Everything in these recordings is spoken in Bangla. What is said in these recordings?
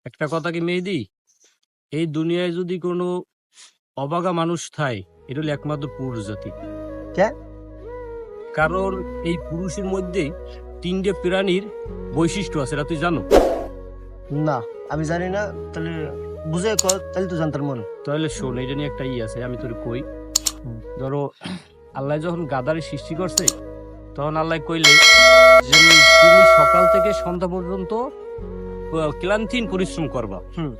একটা কথা কি মেহেদি, এই দুনিয়ায় যদি কোনো অবাগা মানুষ থাকে, এটা হলো একমাত্র পুরুষ জাতি। কে? কারণ এই পুরুষের মধ্যে তিনটে প্রাণীর বৈশিষ্ট্য আছে, এটা তুই জানো? না, আমি জানি না। তাহলে বুঝে কর, তাহলে তো জানতার মন। তাহলে শোন, এটা নিয়ে একটা আছে, আমি তোর কই। হুম। ধরো, আল্লাহ যখন গাদারে সৃষ্টি করছে, তখন আল্লাহ কইলে যে তুমি সকাল থেকে সন্ধ্যা পর্যন্ত ক্লান্তিহীন পরিশ্রম করবা। হুম।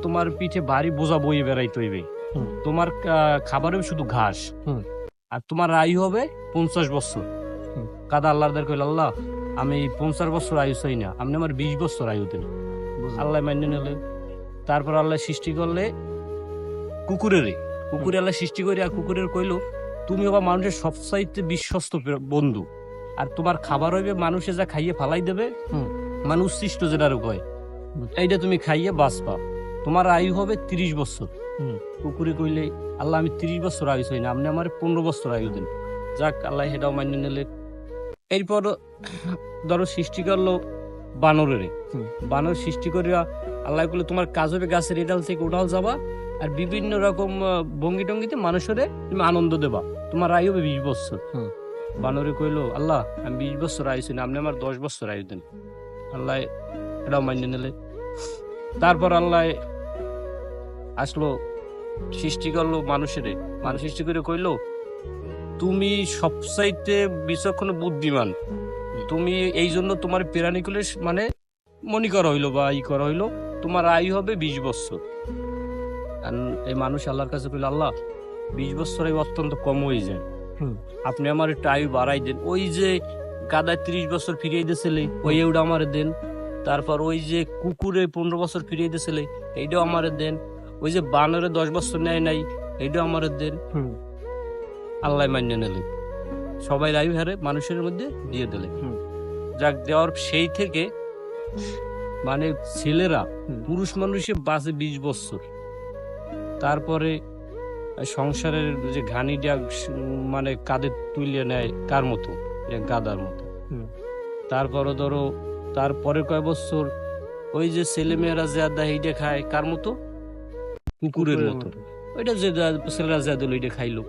তোমার পিঠে ভারী বোঝা বইয়ে বেড়াইতে হইবে। হুম। তোমার খাবারে শুধু ঘাস। হুম। আর তোমার আয়ু হবে 50 বছর। হুম। কাদা আল্লাহর কইল, আল্লাহ আমি 50 বছর আয়ু চাই না, আপনি আমার 20 বছর আয়ু দেন। আল্লাহ মান্য নিলে। তারপর আল্লাহ সৃষ্টি করলে কুকুরের আল্লাহ সৃষ্টি করে, আর কুকুরের কইলো তুমি হবা মানুষের সবচাইতে বিশ্বস্ত বন্ধু, আর তোমার খাবার হইবে মানুষে যা খাইয়ে ফালাই দেবে, হুম। মানে উচ্ছিষ্ট যেটার কয়, হুম। এইটা তুমি খাইয়ে বাঁচবা, তোমার আয়ু হবে 30 বছর। হুম। কুকুরে কইলে, আল্লাহ আমি 30 বছর আয়ু চাই না, আপনি আমার 15 বছর আয়ু দেন। যাক, আল্লাহ সেটাও মান্য নিলে। এরপর ধরো সৃষ্টি করলো বানরের। হুম। বানর সৃষ্টি করিয়া আল্লাহ বলে তোমার কাজ হবে গাছের এডাল থেকে ওডাল যাবা, আর বিভিন্ন রকম ভঙ্গি টঙ্গিতে মানুষের তুমি আনন্দ দেবা, তোমার আয়ু হবে 20 বছর। হুম। বানরে কইলো, আল্লাহ আমি 20 বছর আয়ু চাই না, আপনি আমার 10 বছর আয়ু দেন। আল্লাহ এটাও মান্য নিলে। তারপর আল্লাহ আসলো, সৃষ্টি করলো মানুষের। মানুষ সৃষ্টি করে কইলো, তুমি সবচাইতে বিচক্ষণ বুদ্ধিমান, তুমি এই জন্য তোমার প্রাণীকুলে মানে মনি করা হইলো বা করা হইলো, তোমার আয়ু হবে 20 বছর। আর এই মানুষ আল্লাহর কাছে কইলো, আল্লাহ 20 বছর অত্যন্ত কম হয়ে যায়, আপনি আমার একটু আয়ু বাড়াই দেন। ওই যে গাদায় 30 বছর ফিরিয়ে দিয়েছিলে, ওই এউটা আমার দেন। তারপর ওই যে কুকুরে 15 বছর ফিরিয়ে দিয়েছিলে, এইটাও আমার দেন। ওই যে বানরে 10 বছর নেয় নাই, এইটাও আমার দেন। আল্লাহ মান্য নিলে, সবাই আয়ু হারে মানুষের মধ্যে দিয়ে দিলে। যাক, দেওয়ার সেই থেকে মানে ছেলেরা পুরুষ মানুষে বাঁচে 20 বছর। তারপরে সংসারের যে ঘানিটা মানে কাঁধে তুলে নেয় কার মতো, গাদার মতো। তারপরে ধরো তারপরে কয় বছর ওই যে ছেলে মেয়েরা যা দেয় এইটা খায় কার মতো, কুকুরের মতো। ওইটা যে ছেলেরা যা দিল ওইটা খাইলো।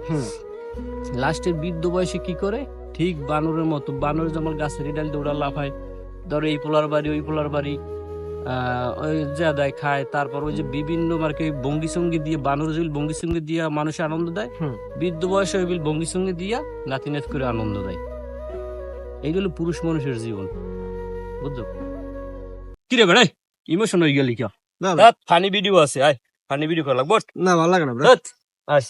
লাস্টের বৃদ্ধ বয়সে কি করে, ঠিক বানরের মতো, বানর যেমন গাছের ডাল দৌড়া লাফায়, ধরো এই পোলার বাড়ি ওই পোলার বাড়ি ওই যা দেয় খায়। তারপর ওই যে বিভিন্ন মার্কে ভঙ্গি সঙ্গী দিয়ে, বানর যে ভঙ্গি সঙ্গী দিয়া মানুষের আনন্দ দেয়, বৃদ্ধ বয়সে ওই ভঙ্গি সঙ্গী দিয়া নাতি নাত করে আনন্দ দেয়। এইগুলো পুরুষ মানুষের জীবন, বুঝছো? কিরে বেড়াই ইমোশন হয়ে গেলি কেউ? ফানি ভিডিও আছে, আয় ফানি ভিডিও করা লাগবো না, ভালো লাগে না। আস